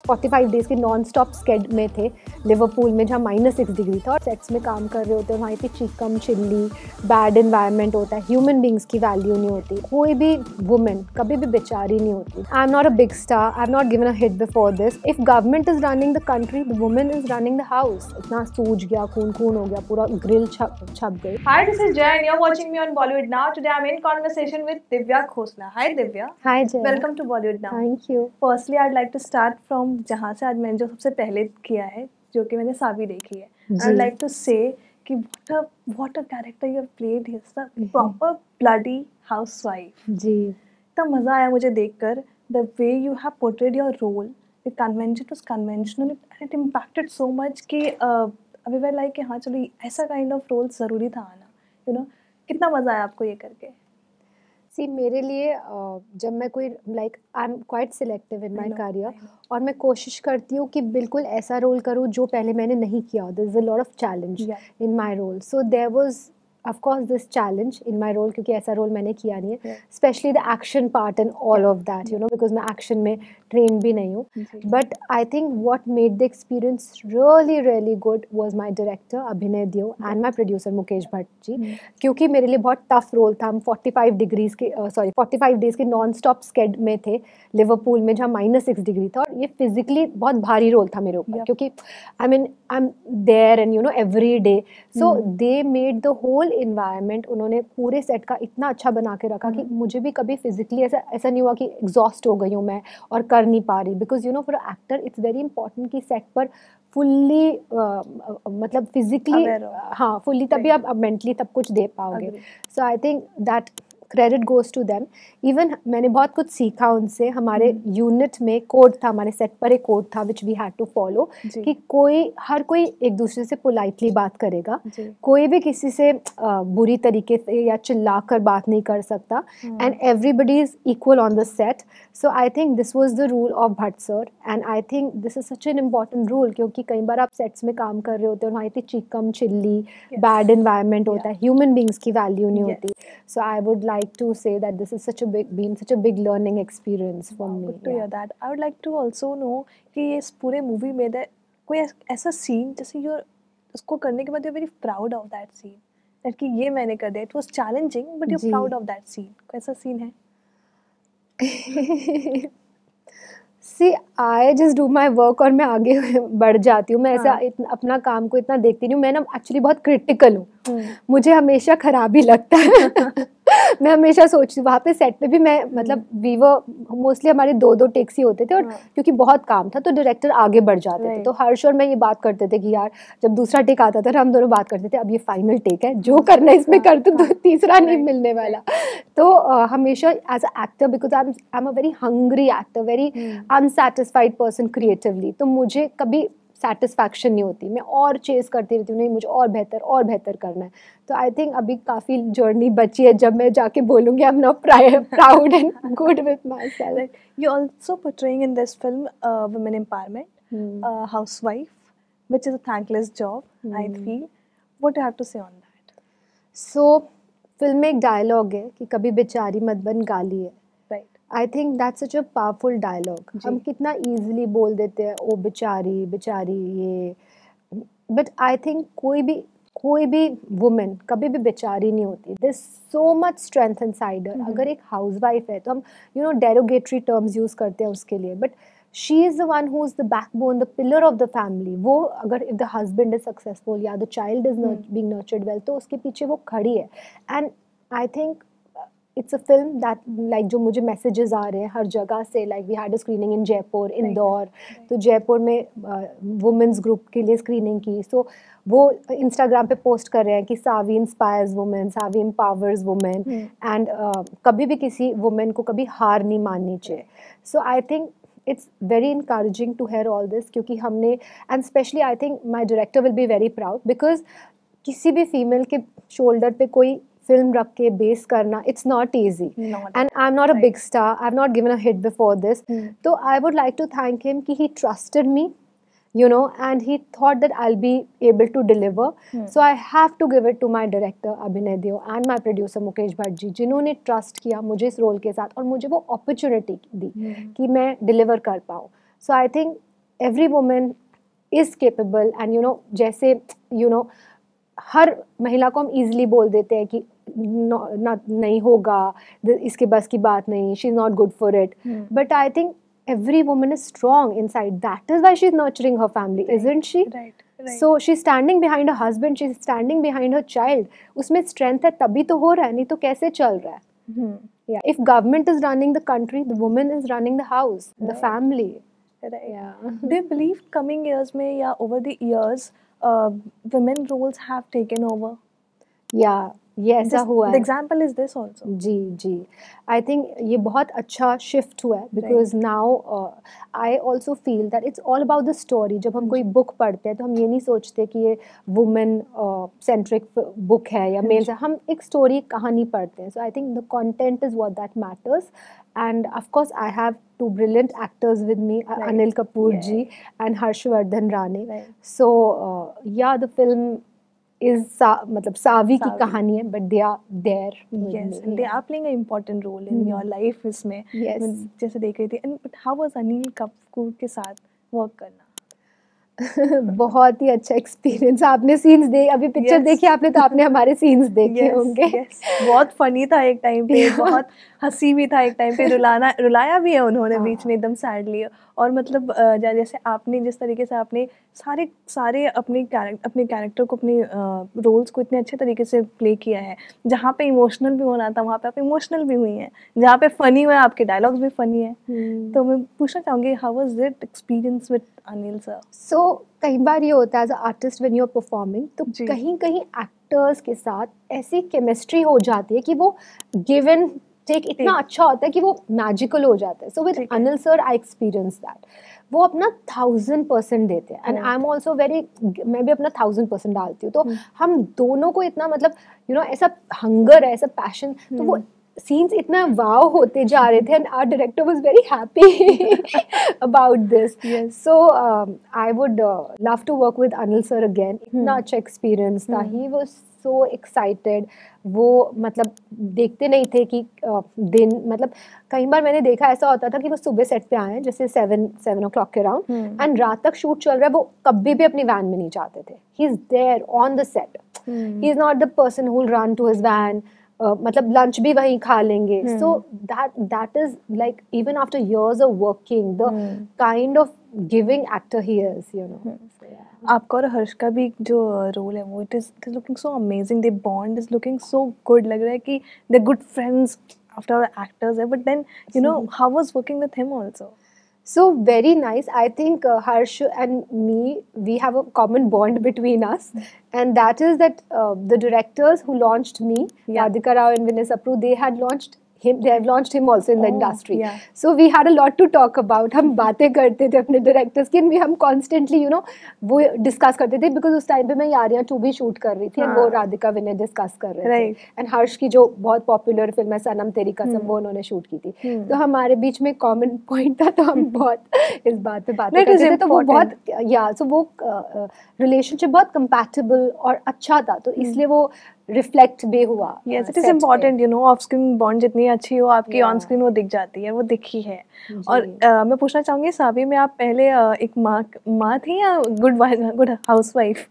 45 days के non stop scared में थे लिवरपूल में, जहाँ -6 डिग्री था और सेट्स में काम कर रहे होते हैं। वहाँ पे चिकम चिल्ली बैड इन्वायरमेंट होता है, ह्यूमन बींग्स की वैल्यू नहीं होती, कोई भी वुमेन कभी भी बेचारी नहीं होती। I am not a big star, I have not given a hit before this. If government is running the country, the women is running the house. इतना सूज गया, खून खून हो गया, पूरा ग्रिल छप गई। Hi, this is Jay and you're watching me on Bollywood Now. Today I'm in conversation with Divya Khosla. Hi Divya. Hi Jay. Welcome to Bollywood Now. Thank you. Firstly, I'd like to start from जहाँ से आज मैंने जो सबसे पहले किया है, जो कि मैंने सावी देखी है. I'd like to say कि what a character you have played. He's a proper bloody housewife. जी. इतना मज़ा आया मुझे देखकर. The way you have portrayed your role, the convention was conventional and it impacted so much कि अभी वे like कि हाँ चलो ऐसा काइंड ऑफ रोल ज़रूरी था आना, यू नो. कितना मज़ा आया आपको ये करके? सी मेरे लिए जब मैं कोई I am quite selective in my career, और मैं कोशिश करती हूँ कि बिल्कुल ऐसा रोल करूँ जो पहले मैंने नहीं किया. There is a lot of challenge in my role, so there was of course this challenge in my role, क्योंकि ऐसा रोल मैंने किया नहीं है, especially the action part and all of that, you know, because मैं action में trained भी नहीं हूँ. But I think what made the experience really good was my director अभिनय देओ and my producer Mukesh Bhatt ji, क्योंकि मेरे लिए बहुत tough रोल था. हम 45 डेज़ के नॉन स्टॉप स्केड में थे लिवरपूल में, जहाँ -6 डिग्री था, और ये फिजिकली बहुत भारी रोल था मेरे ऊपर, क्योंकि I am there and you know every day. So they made the whole environment, उन्होंने पूरे सेट का इतना अच्छा बना के रखा कि मुझे भी कभी फिजिकली ऐसा नहीं हुआ कि एग्जॉस्ट हो गई हूँ मैं और कर नहीं पा रही. Because you know for actor it's very important कि सेट पर फुल्ली मतलब फिजिकली, हाँ फुल्ली, तभी आप मेंटली तब कुछ दे पाओगे. So I think that credit goes to them. Even मैंने बहुत कुछ सीखा उनसे. हमारे यूनिट में कोड था, हमारे सेट पर एक कोड था which we had to follow, कि हर कोई एक दूसरे से पोलाइटली बात करेगा, कोई भी किसी से बुरी तरीके से या चिल्ला कर बात नहीं कर सकता, and everybody is equal on the set. So I think this was the rule of Bhatt sir, and I think this is such an important rule, क्योंकि कई बार आप सेट्स में काम कर रहे होते हो, वहाँ इतनी चिकम चिल्ली बैड इन्वायरमेंट होता है, ह्यूमन बींग्स की वैल्यू नहीं होती. So I would like to say that this is been such a big learning experience for me. Good to hear that. I would like to also know कि इस पूरे movie में कोई ऐसा scene जैसे उसको करने के बाद you're very proud of that scene, that कि ये मैंने कर दिया. It was challenging but you're proud of that scene. कोई ऐसा सीन है? See, I just do my work और मैं आगे बढ़ जाती हूँ. मैं ऐसा अपना काम को इतना देखती नहीं हूँ. मैं ना एक्चुअली बहुत क्रिटिकल हूँ. मुझे हमेशा खराब ही लगता है. मैं हमेशा सोचती हूँ, वहाँ पे सेट पे भी मैं मतलब मोस्टली हमारे 2 टेक्स ही होते थे, और क्योंकि बहुत काम था तो डायरेक्टर आगे बढ़ जाते थे. तो हर्ष और मैं ये बात करते थे कि यार जब दूसरा टेक आता था हम दोनों बात करते थे, अब ये फाइनल टेक है, जो करना है इसमें कर, तो तीसरा नहीं मिलने वाला. तो हमेशा as a actor, because I am a very hungry actor, very unsatisfied person creatively, तो मुझे कभी सेटिस्फैक्शन नहीं होती. मैं और चेस करती रहती हूँ, नहीं मुझे और बेहतर करना है. तो आई थिंक अभी काफ़ी जर्नी बची है जब मैं जाके बोलूँगी I am not proud and good with my self. You also portraying in this film women empowerment, housewife, which is a thankless job, I feel. What do you have to say on that? So, film में एक dialogue है कि कभी बेचारी मत बन गाली है. I think that's such a powerful dialogue. हम कितना ईजिली बोल देते हैं ओ बेचारी ये, बट आई थिंक कोई भी वुमेन कभी भी बेचारी नहीं होती. There is so much strength inside her. अगर एक हाउसवाइफ है तो हम डेरोगेटरी टर्म्स यूज करते हैं उसके लिए, but she is the one who is the backbone, the pillar of the family. वो अगर if the husband is successful या the child is being nurtured well, तो उसके पीछे वो खड़ी है. And I think it's a film that जो मुझे मैसेजेस आ रहे हैं हर जगह से, वी हैड अ स्क्रीनिंग इन जयपुर, इंदौर, तो जयपुर में वुमेन्स ग्रुप के लिए स्क्रीनिंग की. सो वो इंस्टाग्राम पे पोस्ट कर रहे हैं कि Savi inspires women, Savi empowers women, and कभी भी किसी वुमेन को कभी हार नहीं माननी चाहिए. So I think it's very encouraging to hear all this, क्योंकि हमने, and especially I think my director will be very proud, because किसी भी फीमेल के शोल्डर पे कोई फिल्म रख के बेस करना, it's not easy. And I'm not a big star, I've not given a hit before this. So I would like to thank him कि he trusted me, and he thought that I'll be able to deliver. So I have to give it to my director अभिनय देओ and my producer Mukesh Bhatt ji, जिन्होंने trust किया मुझे इस role के साथ और मुझे वो अपॉर्चुनिटी दी कि मैं डिलीवर कर पाऊँ. So I think every woman is capable, and जैसे हर महिला को हम easily बोल देते हैं कि नहीं होगा, इसके बस की बात नहीं, she's not good for it. But I think every woman is strong inside. That is why she's nurturing her family, isn't she? Right. So she's standing behind her husband, she's standing behind her child. उसमें strength है तभी तो हो रहा है, नहीं तो कैसे चल रहा है? Yeah, if government is running the country, the woman is running the house, the family. Right. Yeah. Do you believe coming years में या over the years women roles have taken over? Yeah, ये ऐसा हुआ है. The example is this also. Ji. I think ये बहुत अच्छा shift हुआ है, because now I also feel that it's all about the story. जब हम कोई book पढ़ते हैं तो हम ये नहीं सोचते कि ये woman centric book है या male, हम एक story कहानी पढ़ते हैं. So I think the content is what that matters. And of course I have two brilliant actors with me, Anil Kapoor ji and Harshvardhan Rane. So yeah, the film is मतलब सावी की कहानी है, but they are there with yes, me. And they are playing an important role in your life इसमें. Yes. जैसे देख रही थी. And but how was Anil Kapoor के साथ work करना? बहुत ही अच्छा एक्सपीरियंस. आपने सीन्स अभी पिक्चर देखी आपने, तो आपने हमारे सीन्स देखे होंगे. बहुत फनी था एक टाइम पे, बहुत हंसी भी था एक टाइम पे, रुलाया भी है उन्होंने बीच में एकदम सैडली. और मतलब जैसे आपने जिस तरीके से आपने सारे अपने कैरेक्टर को, अपने रोल्स को इतने अच्छे तरीके से प्ले किया है. जहाँ पे इमोशनल भी होना था वहाँ पे आप इमोशनल भी हुई हैं, जहाँ पे फनी हुआ आपके डायलॉग्स भी फनी है. तो मैं पूछना चाहूँगी, how was it experience with Anil sir? So कई बार ये होता है as a artist when you are performing, तो कहीं एक्टर्स के साथ ऐसी केमिस्ट्री हो जाती है कि वो गिव एंड टेक इतना अच्छा होता है कि वो मैजिकल हो जाता है. So with Anil sir I experience that. वो अपना 1000% देते हैं, and I am also very, मैं भी अपना 1000% डालती हूँ. तो हम दोनों को इतना मतलब ऐसा हंगर है, ऐसा पैशन, तो वो सीन्स इतना वाव होते जा रहे थे, and our director was very happy about this. So I would love to work with Anil sir again. इतना अच्छा एक्सपीरियंस था. He was so excited. वो मतलब देखते नहीं थे कि दिन, मतलब कई बार मैंने देखा ऐसा होता था कि वो सुबह सेट पे आए जैसे 7 o'clock के अराउंड, एंड रात तक शूट चल रहा है, वो कभी भी अपनी वैन में नहीं जाते थे. He is there on the set. He is not the person who will run to his van. मतलब लंच भी वहीं खा लेंगे. So that is like even after years of working, the kind of giving actor he is, आपका और हर्ष का भी जो रोल है वो it is looking so amazing. The bond is looking so good. लग रहा है कि they good friends after our actors है. But then how was working with him also? So very nice. I think Harsh and me, we have a common bond between us, and that is that the directors who launched me, Radhika Rao and Vinay Sapru, they had launched him. They have launched him also in the industry. So we had a lot to talk about. हम बातें करते थे अपने directors की, हम constantly वो discuss करते थे, because उस time पे मैं यारियां 2 भी shoot कर रही थी, and वो राधिका विनय discuss कर रहे थे. And हर्ष की जो बहुत popular film है सनम तेरी कसम, वो उन्होंने shoot की थी. तो हमारे बीच में common point था, तो हम बहुत इस बात पे बातें करते थे. तो वो बहुत so वो relationship बहुत compatible और अच्छा था, तो इसलिए वो रिफ्लेक्ट भी हुआ. Yes, it is important, of screen bond जितनी अच्छी हो आपकी, ऑन स्क्रीन वो दिख जाती है, वो दिखी है. और मैं पूछना चाहूँगी, सावी में आप पहले एक माँ थी या गुड हाउसवाइफ?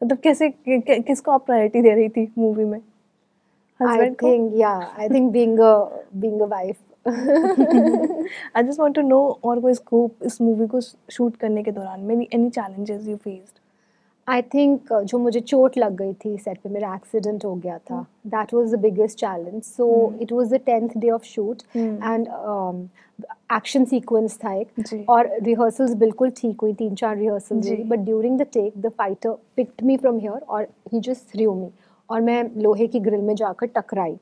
मतलब कैसे किसको आप प्रायोरिटी दे रही थी मूवी में? I think being a wife. I just want to know, और कोई स्कोप इस मूवी को शूट करने के दौरान, any challenges you faced? I think जो मुझे चोट लग गई थी सेट पे, मेरा एक्सीडेंट हो गया था. That was the biggest challenge. So it was the 10th day of shoot, and action sequence था एक, और रिहर्सल्स बिल्कुल ठीक हुई, 3-4 रिहर्सल्स हुई. But during the take the fighter picked me from here और ही जस्ट थ्रू मी, और मैं लोहे की ग्रिल में जाकर टकराई.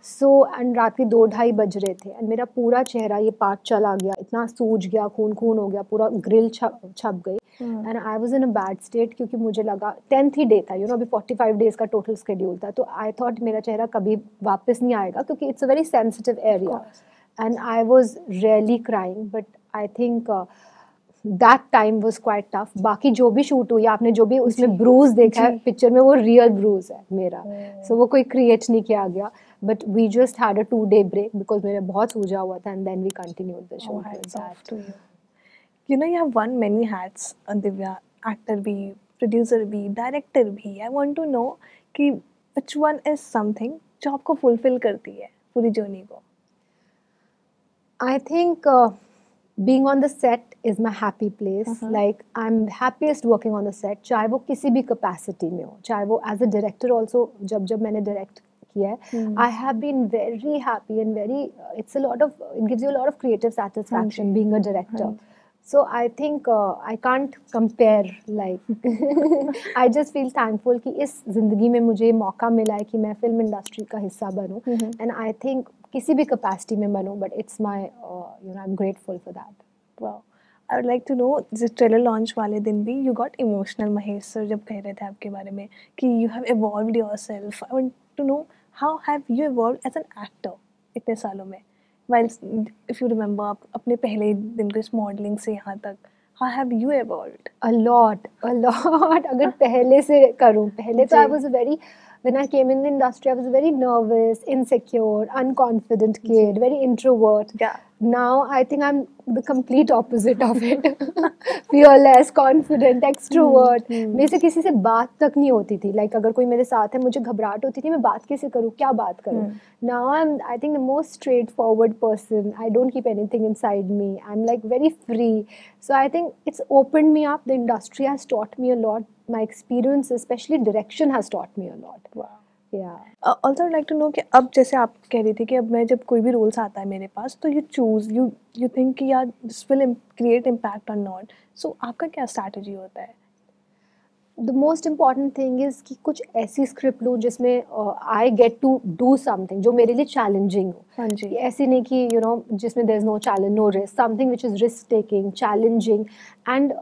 सो एंड रात के 2-2:30 बज रहे थे, एंड मेरा पूरा चेहरा ये पार्ट चला गया, इतना सूज गया, खून हो गया, पूरा ग्रिल छप गई. And I was in a bad state, क्योंकि मुझे लगा 10th ही डे था, अभी 45 डेज का टोटल शेड्यूल था. तो आई थॉट मेरा चेहरा कभी वापस नहीं आएगा, क्योंकि it's a very sensitive area, and I was really crying. But I think that time was quite tough. बाकी जो भी शूट हुई, आपने जो भी उसमें ब्रूज देखा है पिक्चर में, वो रियल ब्रूज है मेरा. सो वो कोई क्रिएट नहीं किया गया. But we just had a 2-day break, because मेरा बहुत सूजा हुआ था, and then we continued the shoot. You know, you have worn many hats, Divya. Actor भी, producer भी, director भी. I want to know कि which one is something जो आपको fulfill करती है पूरी journey को. I think being on the set is my happy place. Like I'm happiest working on the set. चाहे वो किसी भी capacity में हो, चाहे वो as a director also जब मैंने direct किया है, I have been very happy and very. It gives you a lot of creative satisfaction being a director. So I think I can't compare. Like I just feel thankful कि इस जिंदगी में मुझे मौका मिला है कि मैं फिल्म इंडस्ट्री का हिस्सा बनूं. And I think किसी भी capacity में बनूं, but it's my I'm grateful for that. Wow. I would like to know, जिस trailer launch वाले दिन भी you got emotional, Mahesh sir जब कह रहे थे आपके बारे में कि you have evolved yourself. I want to know how have you evolved as an actor इतने सालों में. While if you remember आप अपने पहले दिन को इस modeling से यहाँ तक, how have you evolved? A lot. अगर पहले से करूँ, पहले तो I was when I came in the industry, I was a very nervous, insecure, unconfident kid, very introvert. Yeah. Now I think I'm the complete opposite of it. Fearless, confident, extrovert. मेरे से किसी से बात तक नहीं होती थी. Like अगर कोई मेरे साथ है, मुझे घबराहट होती थी, मैं बात कैसे करूँ, क्या बात करूँ. Now I think the most straightforward person. I don't keep anything inside me. I'm like very free. So I think it's opened me up. The industry has taught me a lot. My experience, especially direction, has taught me a lot. Wow. Yeah. Also I'd like to know कि अब जैसे आप कह रही थी कि अब मैं जब कोई भी रोल्स आता है मेरे पास तो you think कि यार this will create impact or not. So आपका क्या strategy होता है? The most important thing is कि कुछ ऐसी स्क्रिप्ट लूँ जिसमें I get to do something जो मेरे लिए challenging हो. हाँ जी. ऐसी नहीं कि जिसमें there is no challenge, no risk, something which is risk taking, challenging and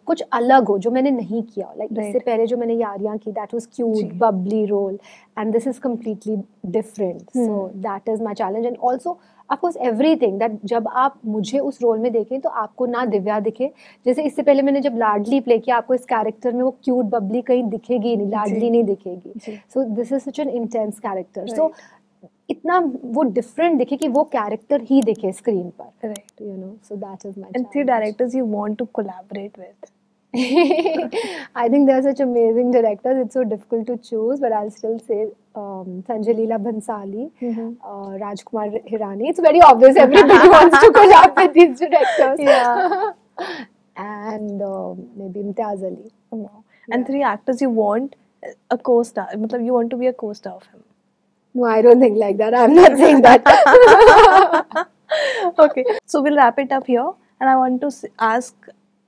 कुछ अलग हो जो मैंने नहीं किया. Like इससे पहले जो मैंने यारियां की, that was cute, bubbly role, and this is completely different. So that is my challenge. And also of course everything that जब आप मुझे उस रोल में देखें तो आपको ना दिव्या दिखे. जैसे इससे पहले मैंने जब लाडली प्ले किया, आपको इस कैरेक्टर में वो क्यूट बबली कहीं दिखेगी नहीं, लाडली नहीं दिखेगी. So this is such an intense character. So इतना वो डिफरेंट दिखे कि वो कैरेक्टर ही दिखे स्क्रीन पर. Right. So that is my and three directors you want to collaborate with? I think there are such amazing directors. It's so difficult to choose, but I'll still say Sanjay Leela Bhansali, Rajkumar Hirani. It's very obvious everybody wants to collab with these directors. Yeah. And maybe Imtiaz Ali. Wow. And three actors you want a co-star. मतलब you want to be a co-star of him. No, I don't think like that. I'm not saying that. Okay. So we'll wrap it up here. And I want to ask,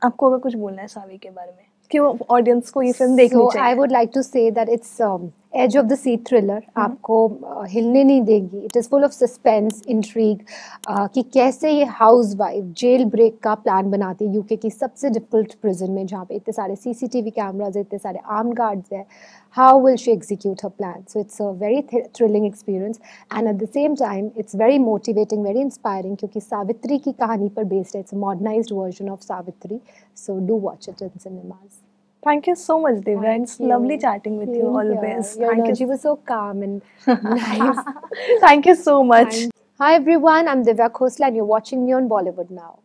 आपको अगर कुछ बोलना है सावी के बारे में कि वो ऑडियंस को ये फिल्म देखनी चाहिए. I would like to say that it's edge of the seat thriller. आपको हिलने नहीं देगी. It is full of suspense, intrigue. कि कैसे ये हाउस वाइफ जेल ब्रेक का प्लान बनाती है यूके की सबसे डिफिकल्ट प्रिजन में, जहाँ पे इतने सारे CCTV कैमराज, इतने सारे आर्म गार्ड्स है. How will she execute her plan? So it's a very thrilling experience, and at the same time it's very motivating, very inspiring क्योंकि सावित्री की कहानी पर based है. It's a modernized version of Savitri. So do watch it in cinemas. Thank you so much, Divya. It's lovely chatting with you. All the best. Your energy was so calm and nice. Thank you so much. Hi everyone, I'm Divya Khosla and you're watching me on Bollywood Now.